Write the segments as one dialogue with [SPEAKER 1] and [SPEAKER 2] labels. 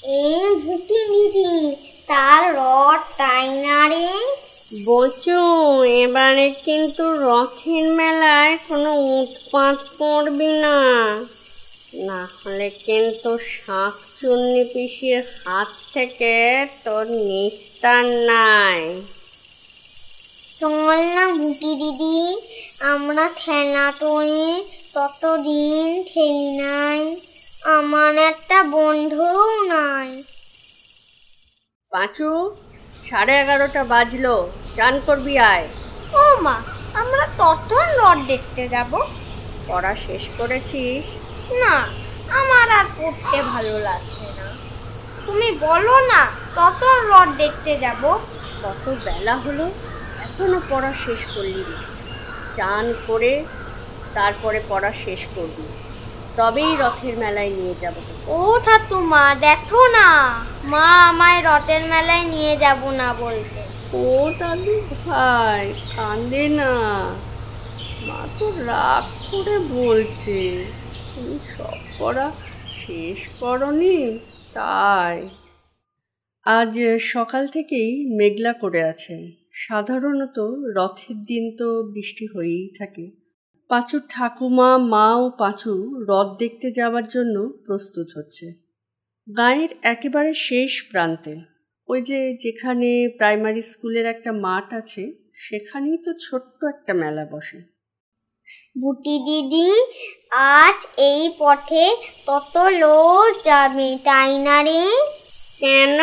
[SPEAKER 1] এই ভুটি দিদি তার রথ তাই না রে?
[SPEAKER 2] বচু, এবারে কিন্তু রথের মেলায় কোনো উৎপাত করবি না, না হলে কিন্তু শাঁকচুন্নি পিসির হাত থেকে তোর নিস্তার নাই।
[SPEAKER 1] চল না ভুটি দিদি, আমরা খেলা তোলে ততদিন খেলি নাই, আমার একটা বন্ধুও নাই।
[SPEAKER 2] পাঁচু, 11:30 বাজলো, চান করবি আয়।
[SPEAKER 1] ও মা, আমরা তখন রথ দেখতে যাব?
[SPEAKER 2] পড়া শেষ করেছিস?
[SPEAKER 1] না, আমার আর পড়তে ভালো লাগছে না। তুমি বলো না, তত রথ দেখতে যাব।
[SPEAKER 2] কত বেলা হলো, এখনো পড়া শেষ করলি না। চান করে তারপরে পড়া শেষ করবি, তবেই রথের মেলায় নিয়ে যাব।
[SPEAKER 1] ও ঠাকুমা, দেখো না, মা আমায় রথের মেলায় নিয়ে যাব না বলছে।
[SPEAKER 2] ও দাদু ভাই, কাঁদে না, মা তো রাগ করে বলছে তুমি সব পড়া শেষ করনি তাই। আজ সকাল থেকেই মেঘলা করে আছে। সাধারণত রথের দিন তো বৃষ্টি হয়েই থাকে। পাঁচুর ঠাকুমা, মা ও পাঁচু রথ দেখতে যাওয়ার জন্য প্রস্তুত হচ্ছে। গাঁয়ের একেবারে শেষ প্রান্তে, ওই যেখানে প্রাইমারি স্কুলের একটা মাঠ আছে, সেখানেই তো ছোট্ট একটা মেলা বসে।
[SPEAKER 1] বুটি দিদি, আজ এই পথে কত লোক যাবে তাই না রে?
[SPEAKER 2] কেন,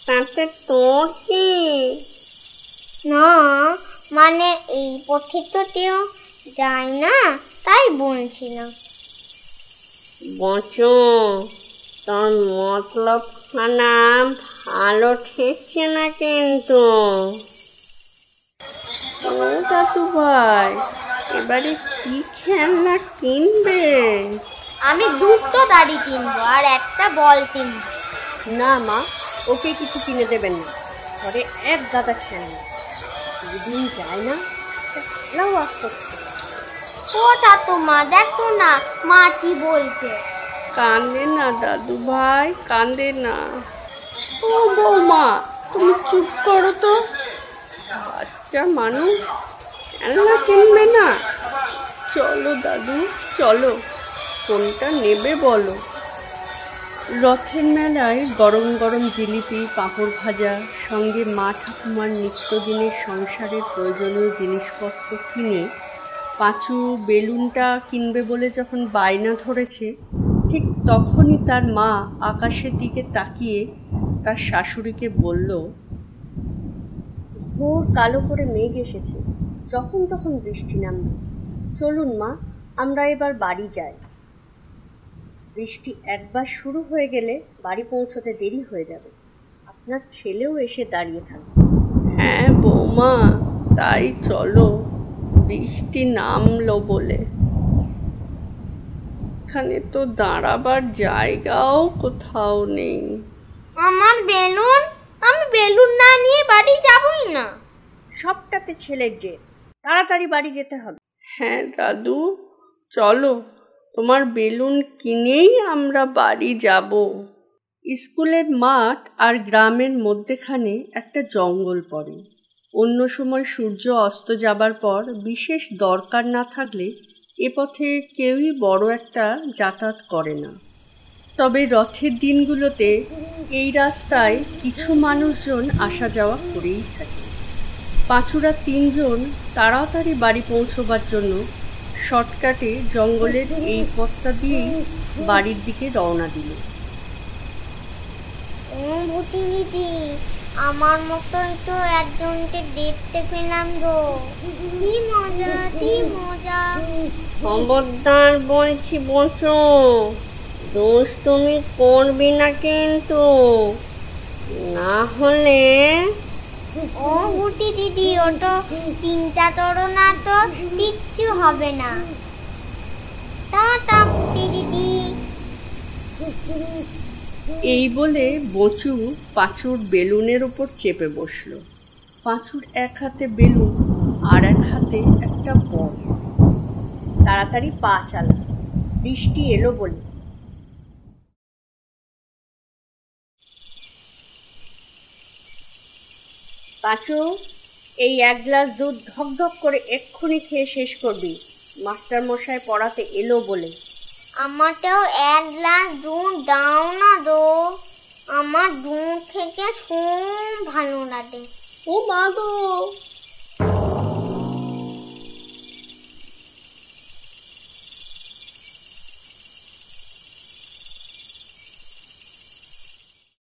[SPEAKER 2] তাতে তোর কি?
[SPEAKER 1] না, মানে এই পথে তো কেউ যায় না, তাই বলছিলাম।
[SPEAKER 2] বচু, তোর মতলব খানা ভালো ঠেকছে না কিন্তু। ও দাদু ভাই, এবারে কি খেলনা কিনবে?
[SPEAKER 1] আমি দুটো দাড়ি কিনবো আর একটা বল কিনবো।
[SPEAKER 2] না মা, ওকে কিছু কিনে দেবেন না, ঘরে এক গাদা খেলনা, দুদিন যায় না, খেলাও আসতে।
[SPEAKER 1] ও ঠাকুমা, দেখো না মা কি বলছে।
[SPEAKER 2] কান্দে না দাদু ভাই, কান্দে না। ও বৌমা, তুমি চুপ করো তো, বাচ্চা মানুষ খেলনা কিনবে না। চলো দাদু, চলো, কোনটা নেবে বলো। রথের মেলায় গরম গরম জিলিপি, পাঁপড় ভাজা, সঙ্গে মা ঠাকুমার নিত্যদিনের সংসারের প্রয়োজনীয় জিনিসপত্র কিনে পাঁচু বেলুনটা কিনবে বলে যখন বায়না ধরেছে, ঠিক তখনই তার মা আকাশের দিকে তাকিয়ে তার শাশুড়িকে বলল, ঘোর কালো করে মেঘ এসেছে, যখন তখন বৃষ্টি নামবে, চলুন মা, আমরা এবার বাড়ি যাই। বৃষ্টি একবার শুরু হয়ে গেলে বাড়ি পৌঁছতে দেরি হয়ে যাবে, আপনার ছেলেও এসে দাঁড়িয়ে থাকবে। হ্যাঁ বৌমা, তাই চলো, বৃষ্টি নামলো বলে। এখানে তো দাঁড়াবার জায়গাও কোথাও নেই।
[SPEAKER 1] আমার বেলুন, আমি বেলুন না নিয়ে বাড়ি যাবই না।
[SPEAKER 2] সবটাতে ছেলের জেদ, তাড়াতাড়ি বাড়ি যেতে হবে। হ্যাঁ দাদু, চলো, তোমার বেলুন কিনেই আমরা বাড়ি যাব। স্কুলের মাঠ আর গ্রামের মধ্যেখানে একটা জঙ্গল পড়ে। অন্য সময় সূর্য অস্ত যাবার পর বিশেষ দরকার না থাকলে এ পথে কেউই বড় একটা যাতায়াত করে না। তবে রথের দিনগুলোতে এই রাস্তায় কিছু মানুষজন আসা যাওয়া করেই থাকে। পাঁচুরা তিনজন তাড়াতাড়ি বাড়ি পৌঁছবার জন্য শর্টকাটে জঙ্গলের এই পথটা দিয়েই বাড়ির দিকে রওনা দিল।
[SPEAKER 1] ভুটি দিদি, আমার মতোই তো একজনকে দেখতে পেলাম গো, কি মজা, কি মজা।
[SPEAKER 2] খবরদার বলছি বচু, দোষ তুমি করবি না কিন্তু, না হলে।
[SPEAKER 1] ও ভুটি দিদি, ওটা চিন্তা করো না তো, কিচ্ছু হবে না। টাটা ভুটি দিদি।
[SPEAKER 2] এই বলে বচু পাঁচুর বেলুনের উপর চেপে বসল। পাঁচুর এক হাতে বেলুন আর এক হাতে একটা বল। তাড়াতাড়ি পা চালা, বৃষ্টি এলো বলে। পাঁচু, এই 1 গ্লাস দুধ ধক করে এক্ষুনি খেয়ে শেষ করবি, মাস্টার মশাই পড়াতে এলো বলে।
[SPEAKER 1] আমাকেও 1 গ্লাস দুধ দাও না দো, আমার দুধ খেতে খুব ভালো লাগে।
[SPEAKER 2] ও মা গো,